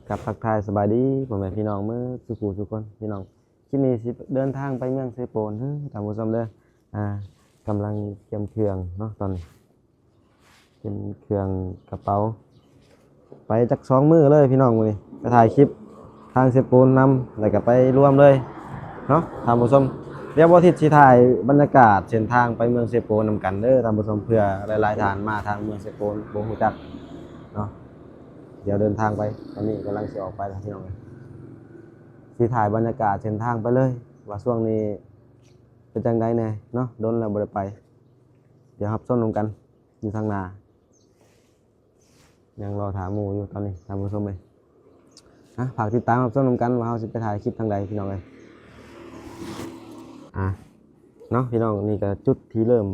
กับทักทายสบายดีพ่อแม่พี่น้องเมื่อสุขุทุกคนพี่น้องที่นี่สิเดินทางไปเมืองเซโปนตามผู้ชมเด้อกำลังเตรียมเครื่องเนาะตอนนี้เตรียมเครื่องกระเป๋าไปจัก2 มื้อเลยพี่น้องมื้อนี้ไปถ่ายคลิปทางเซโปนนำแล้วก็ไปร่วมเลยเนาะตามผู้ชมเรียกว่าทิศสิถ่ายบรรยากาศเส้นทางไปเมืองเซโปนนำกันเด้อตามผู้ชมเพื่อหลายๆท่านมาทางเมืองเซโปนบ่ฮู้จักเนาะ เดี๋ยวเดินทางไปตอนนี้กำลังจะออกไปแล้วพี่น้องสีถ่ายบรรยากาศเส้นทางไปเลยว่าช่วงนี้เป็นจังไดแน่เนาะโดนแล้วบ่ได้ไปเดี๋ยวรับส้มลงกันอยู่ทางนายังรอถามหมู่อยู่ตอนนี้ทางผู้ชมเลยฝากติดตามรับส้มลงกันว่าเราจะไปถ่ายคลิปทางใดพี่น้องเลยเนาะพี่น้องนี่ก็จุดที่เริ่ม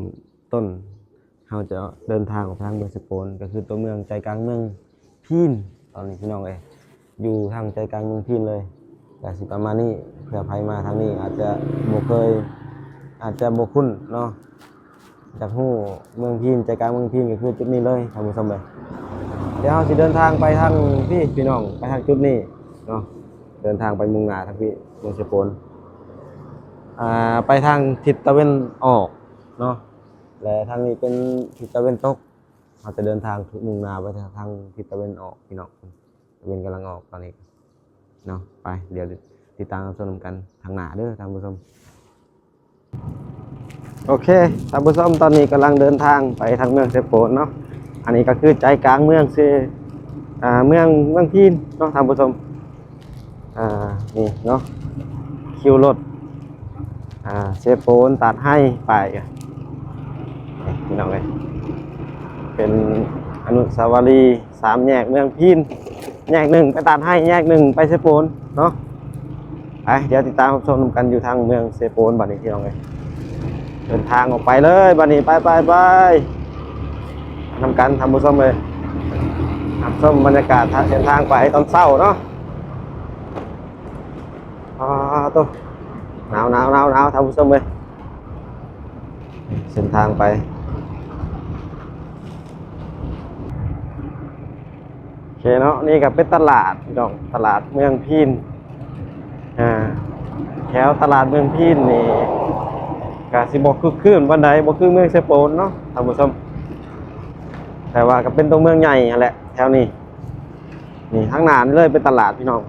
ต้นเราจะเดินทางออกทางเมืองสโปนก็คือตัวเมืองใจกลางเมืองพีนตอนนี้พี่น้องอยู่ทางใจกลางเมืองพีนเลยแต่สิประมาณนี้เผื่อใครมาทางนี้อาจจะบ่เคยอาจจะบ่คุ้นเนาะจากหู้เมืองพีนใจกลางเมืองพีนก็คือจุดนี้เลยท่านผู้ชมเลยเดี๋ยวเราสิเดินทางไปทางพี่น้องไปทางจุดนี้เนาะเดินทางไปมุ่งหน้าทางพี่เมืองสโปนไปทางทิศตะวันออกเนาะและทางนี้เป็นทิศตะวันตกเราจะเดินทางมุ่งหน้าไปทางทิศตะวันออกพี่น้องตะวันกำลังออกตอนนี้เนาะไปเดี๋ยวติดตามรับชมกันทางหน้าเด้อท่านผู้ชมโอเคท่านผู้ชมตอนนี้กำลังเดินทางไปทางเมืองเซโปนเนาะอันนี้ก็คือใจกลางเมืองเมืองพีนเนาะท่านผู้ชมนี่เนาะคิวรถเซโปนตัดให้ไปพี่น้องเลยเป็นอนุสาวรีย์3 แยกเมืองพีนแยก 1ไปตัดให้แยก 1ไปเซโปนเนาะไปเดี๋ยวติดตามชมกันอยู่ทางเมืองเซโปนบัดนี้พี่น้องเลยเดินทางออกไปเลยบัดนี้ไปทำกันทำผู้ชมเลยชมบรรยากาศเส้นทางไปตอนเช้าเนาะตัวหนาวทำผู้ชมเลยเส้นทางไปโอเคเนาะนี่ก็เป็นตลาดดอกตลาดเมืองพีนแถวตลาดเมืองพีนนี่กาสิบอกคือขึ้นวันใดบอกคือเมืองเซโปนเนาะท่านผู้ชมแต่ว่าก็เป็นตัวเมืองใหญ่แหละแถวนี้นี่ข้างหน้านี่เลยเป็นตลาดพี่น้อง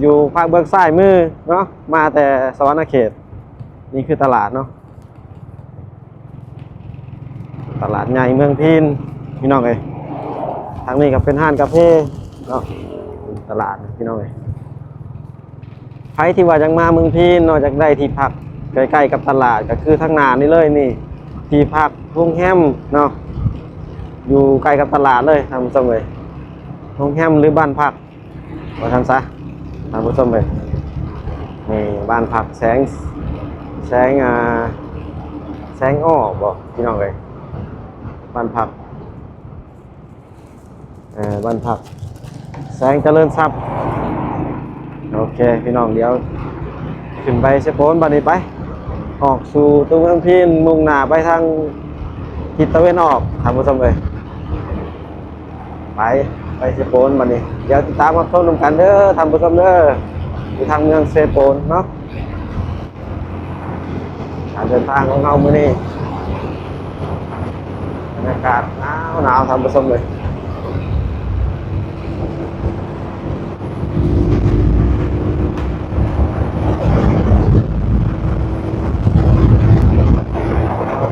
อยู่ภาคเบื้องซ้ายมือเนาะมาแต่สวรรณเขตนี่คือตลาดเนาะตลาดใหญ่เมืองพีนพี่น้องทางนี้ก็เป็นห้างกาแฟเนาะตลาดพี่น้องใครที่ว่าจังมาเมืองพีนนอกจากได้ที่พักใกล้ๆกับตลาดก็คือทางหน้านี่เลยนี่ที่พักโรงแรมเนาะอยู่ใกล้กับตลาดเลยทำสมัยโรงแรมหรือบ้านพักว่าทำซะทำสมัยนี่บ้านพักแสงอ้อบอกพี่น้องเลยบ้านพักแสงเจริญทรัพย์โอเคพี่น้องเดี๋ยวขึ้นไปเซโปนบัดนี้ไปออกสู่ตัวเมืองพีนมุ่งหน้าไปทางทิศตะวันออกทำผู้ชมเลยไปเซโปนบัดนี้เดี๋ยวติดตามมาชมกันเด้อทำผู้ชมเด้ออยู่ทางเมืองเซโปนเนาะการเดินทางของเรามื้อนี้บรรยากาศหนาวทำผู้ชมเลย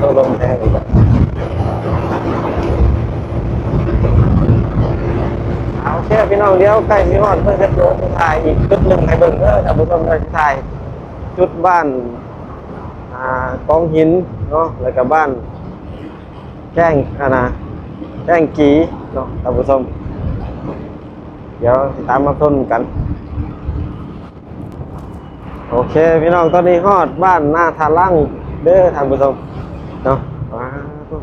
ตัวลมแรงอีกโอเคพี่น้องเดี๋ยวใกล้มีฮอดเพื่อจะโดนถ่ายอีกจุดหนึ่งให้เบิ่งท่านผู้ชมเลยถ่ายจุดบ้านกองหินเนาะแล้วก็บ้านแจ้งกีเนาะท่านผู้ชมเดี๋ยวติดตามมาชมกันโอเคพี่น้องตอนนี้ฮอดบ้านหน้าทาลั่งเด้อท่านผู้ชมเนาะ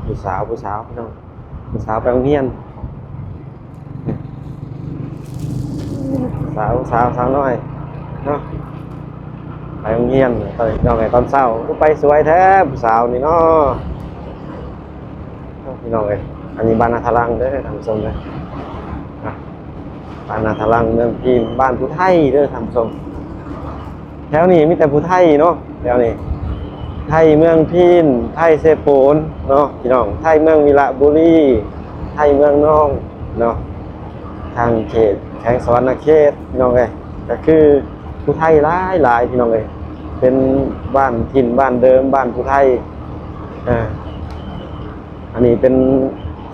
ผู้สาวพี่น้องผู้สาวไปโรงเรียนสาวน้อยเนาะไปโรงเรียนตอนน้องตอนเช้าก็ไปสวยแท้ผู้สาวนี่เนาะพี่น้องอันนี้บ้านนาทารังเด้อท่านผู้ชมเลย บ้านนาทะลังเมืองพินบ้านผู้ไทยเด้อท่านผู้ชมแถวนี้มีแต่ผู้ไทยเนาะแถวนี้ไทยเมืองพินไทยเซโปนเนาะพี่น้องไทยเมืองวิระบุรีไทยเมืองน้องเนาะทางเขตแข้งสวรรณเขตพี่น้องเอ้ยก็คือผู้ไทยหลายพี่น้องเอ้ยเป็นบ้านถิ่นบ้านเดิมบ้านผู้ไทยอันนี้เป็น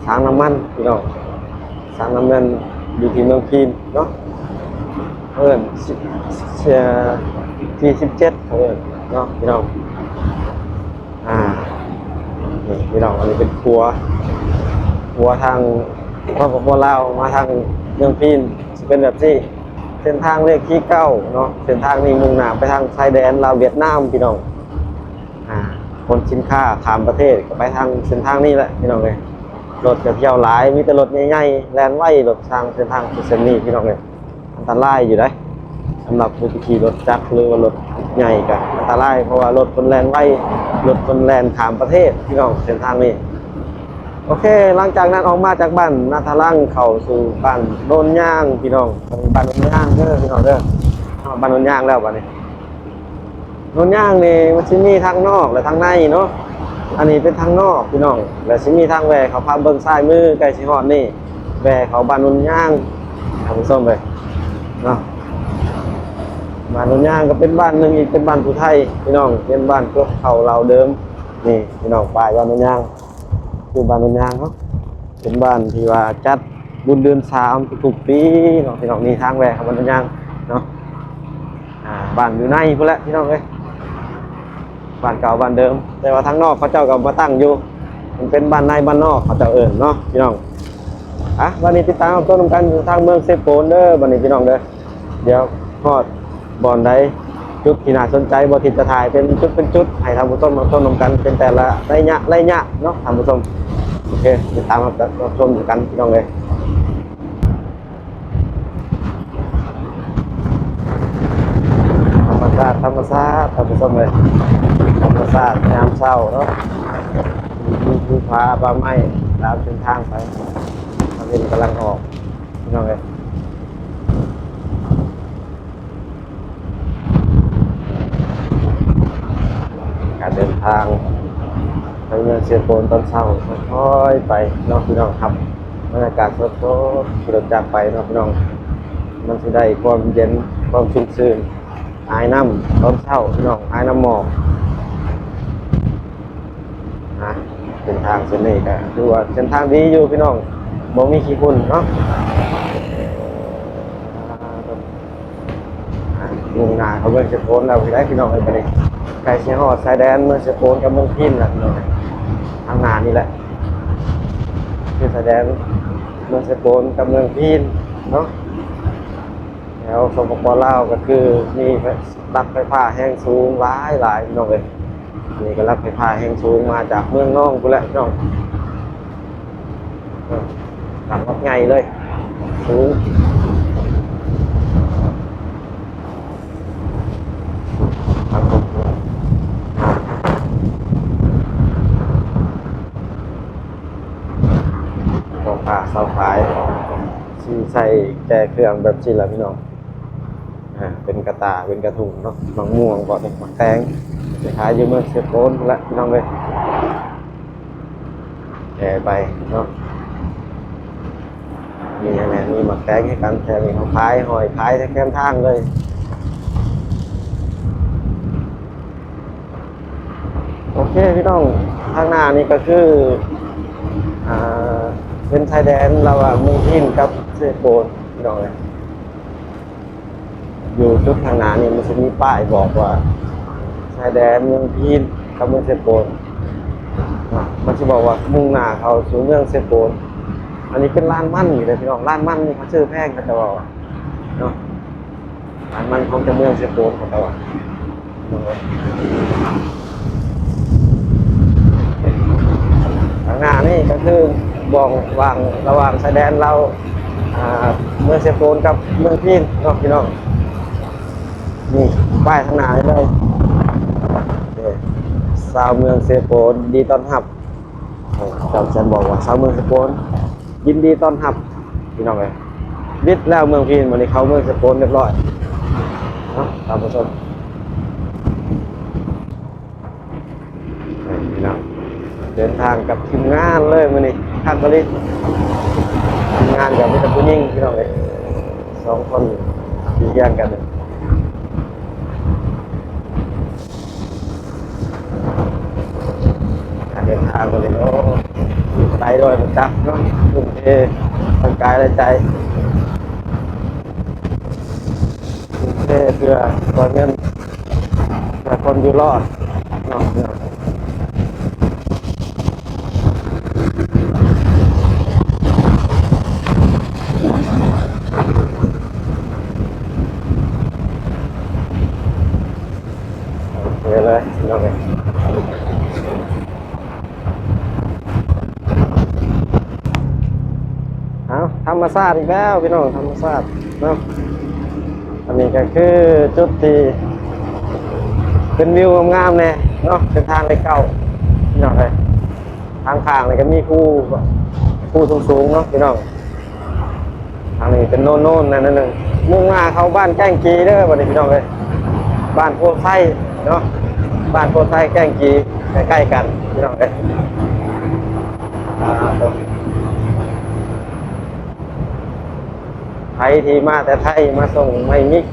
สางน้ำมันพี่น้องสางน้ำมันอยู่ที่เมืองพินเนาะที่17เนาะพี่น้องนี่พี่น้องอันนี้เป็นครัวทางพอลาวมาทางเมืองพินจะเป็นแบบที่เส้นทางเลขที่9เนาะเส้นทางนี้มุ่งหน้าไปทางชายแดนลาวเวียดนามพี่น้องคนสินค้าข้ามประเทศก็ไปทางเส้นทางนี้แหละพี่น้องเลยรถจะเที่ยวหลายมีแต่รถใหญ่ๆแล่นไว้รถทางเส้นทางเส้นนี้พี่น้องเลยอันตรายอยู่ได้สำหรับผู้ที่ขี่รถจักรหรือว่ารถใหญ่ก็อันตรายเพราะว่ารถคนแล่นไว้รถคนแล่นข้ามประเทศพี่น้องเส้นทางนี้โอเคหลังจากนั้นออกมาจากบ้านนาทะลังเข้าสู่บ้านโนนย่างพี่น้องบ้านโนนย่างเด้อพี่น้องเด้อบ้านโนนย่างแล้วบ้านนี้โนนย่างนี่มันจะมีทางนอกและทางในเนาะอันนี้เป็นทางนอกพี่น้องและจะมีทางแหวกเขาพาเบิ้งซ้ายมือใกล้ชิฮอดนี่แหวกเขาบ้านโนนย่างทางส้มไปเนาะบ้านโนนย่างก็เป็นบ้านหนึ่งอีกเป็นบ้านผู้ไทยพี่น้องเป็นบ้านพวกเขาเราเดิมนี่พี่น้องปลายบ้านโนนย่างคือบ้านโนนย่างเนาะเป็นบ้านที่ว่าจัดบุญเดือน3ทุกปีเนาะพี่น้องนี่ทางแหวกเขาบ้านโนนย่างเนาะบ้านอยู่ในพุ่นแหละพี่น้องเอ้ยบ้านเก่าบ้านเดิมแต่ว่าทางนอกเขาเจ้าก็มาตั้งอยู่มันเป็นบ้านในบ้านนอกเขาเจ้าเนาะพี่น้องวันนี้ติดตามต้นนำกันทางเมืองเซโปนเด้อวันนี้พี่น้องเด้อเดี๋ยวฮอดบอนได้จุดที่น่าสนใจบ่ทิศจะถ่ายเป็นจุดให้ทางผู้ชมมาต้นนำกันเป็นแต่ละระยะเนาะทางผู้ชมโอเคติดตามรับชมกันพี่น้องเลยธรรมชาติท่านผู้ชมเลยธรรมชาติยามเช้าเนาะมีภูผาป่าไม้ตามเส้นทางไปตอนนี้กำลังออกพี่น้องเลยการเดินทางไปเมืองเชียงโปนตอนเช้าค่อยๆไปน้องพี่น้องครับบรรยากาศสดๆขี่รถจักรไปน้องพี่น้องมันจะได้ความเย็นความชุ่มชื้นอายน้ำตอนเช้าพี่น้องอายน้ำหมอกเป็นทางเส้นนี้ก็ดูว่าเส้นทางดีอยู่พี่น้องบ่มีขี้ฝุ่นเนาะมุ่งหน้าเขาเมืองเชียงโปนเราได้พี่น้องไปเลยไกลเชียงฮอดชายแดนเมืองเชียงโปนกับเมืองพิณแหละพี่น้องทางงานนี่แหละคือชายแดนเมืองเชียงโปนกับเมืองพิณเนาะแล้วสปป.ลาวก็คือมีรักไฟฟ้าแห้งสูงหลายพี่น้องเลยนี่ก็รักไฟฟ้าแห้งสูงมาจากเมืองน้องกูแหละพี่น้องหลังวัดใหญ่เลยสูงทางผมตรงป่าเสาขายที่ใส่แก่เครื่องแบบนี้แหละพี่น้องเป็นกระตาเป็นกระถุงเนาะมะม่วงก็เป็นมะแตงขายอยู่เมืองเชียงโปนและพี่น้องเลยแก่ไปเนาะมีอะไรมีมะแตงให้กันแถมมีเขาขายหอยขายแค่ทางเลยโอเคพี่น้องข้างหน้านี่ก็คือเป็นชายแดนระหว่างเมืองพิณกับเชียงโปนพี่น้องเลยอยู่จุดทางหน้านี่มันจะมีป้ายบอกว่าชายแดนเมืองพิณกับเมืองเชียงโปนมันจะบอกว่ามุ่งหน้าเขาสู่เมืองเชียงโปนอันนี้เป็นร้านมั่นอยู่เลยพี่น้องร้านมั่นนี่เขาชื่อแพงเขาจะบอกเนาะร้านมั่นของจะเมืองเชียงโปนเขาจะบอกทางหน้านี่ก็คือบอกวางระหว่างชายแดนเราเมืองเชียงโปนกับเมืองพิณเนาะพี่น้องนี่ป้ายทางหน้าเลยชาวเมืองเชียงโปนดีต้อนรับจำฉันบอกว่าชาวเมืองเชียงโปนยินดีต้อนรับพี่น้องเลย วิทย์แล้วเมืองพีนวันนี้เขาเมืองสกลเรียบร้อยเนาะท่านผู้ชมนี่นะเดินทางกับทีมงานเลยวันนี้คาดบริษทีมงานกับมิตรผู้ยิ่งพี่น้องเลย2 คนดีแย่งกันเลยเดินทางวันนี้โอ้ใจด้วยมันจับเนาะทุ่มเทร่างกายและใจทุ่มเทเพื่อตัวเงินเพื่อคนอยู่รอดเนาะโอเคเลยพี่น้องเลยเอาธรรมชาติอีกแล้วพี่น้องธรรมชาติเนาะอันนี้ก็คือจุดที่เป็นวิวงามๆเนี่ยเนาะเป็นทางไปเก่าพี่น้องเลยทางข้างเลยก็มีผู้สูงๆเนาะพี่น้องทางนี้เป็นโน่นๆนั่นนึงมุ่งหน้าเข้าบ้านแก้งกีเด้อวันนี้พี่น้องเลยบ้านโพไทยเนาะบ้านโพไทยแก้งกีใกล้ๆกันพี่น้องเลยไทยที่มาแต่ไทยมาส่งไม่มิก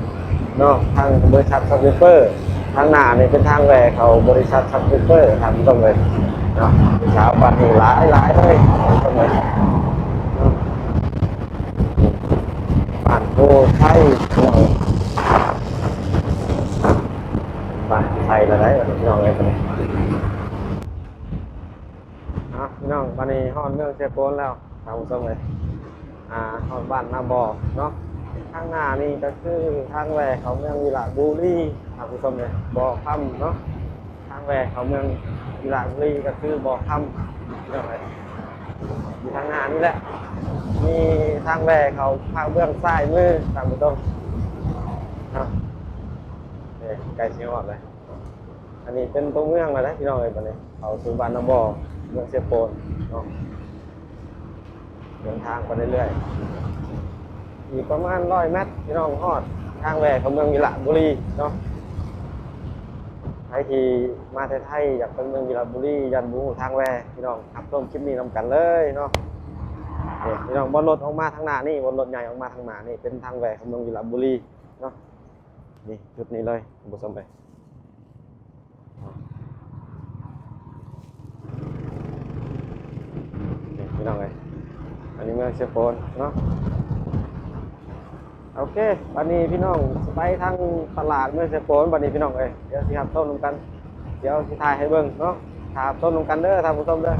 เนาะทางบริษัทซับเปอร์ทางหน้านี่เป็นทางแหวกเขาบริษัทซับเปอร์ทำตรงเลยเนาะสาวบ้านนี้หลายเลยตรงเลยบ้านโพไทยเนาะบ้านไทยอะไรพี่น้องเลยตรงนี้พี่น้องบ้านนี้ฮอดเมืองเซโปนแล้วทางตรงเลยฮอดบ้านนาบ่อเนาะทางหน้านี่ก็คือทางแหวกเขาเมืองวิลาบุรีทางผู้ชมเลยบ่อค่ำเนาะทางแหวกเขาเมืองวิลาบุรีก็คือบ่อค่ำพี่น้องเลยอยู่ทางหน้านี่แหละมีทางแหวกเขาทางเบื้องซ้ายมือทางผู้ชมเนาะใกล้เชียงหอดเลยอันนี้เป็นตัวเมืองเลยนะพี่น้องเลยบ้านนี้เขาสู่บ้านนาบ่อเมืองเซโปนเนาะเดินทางไปเรื่อยๆอีกประมาณ100 เมตรพี่น้องฮอดทางแหวกของเมืองวิลาบุรีเนาะใครที่มาไทยอยากเป็นเมืองวิลาบุรียันบูทางแหวกพี่น้องขับร่วมคลิปนี้นำกันเลยเนาะพี่น้องบนรถออกมาทางหน้านี่บนรถใหญ่ออกมาทางหน้านี่เป็นทางแหวกของเมืองวิลาบุรีเนาะนี่จุดนี้เลยคุณผู้ชมไปพี่น้องเลยอันนี้เมืองเซโปนเนาะโอเควันนี้พี่น้องไปทางตลาดเมืองเซโปนวันนี้พี่น้องเดี๋ยวสิครับต้นลงกันเดี๋ยวสิถ่ายให้เบิ่งเนาะถ่ายต้นลงกันเด้อท่านผู้ชมเด้อ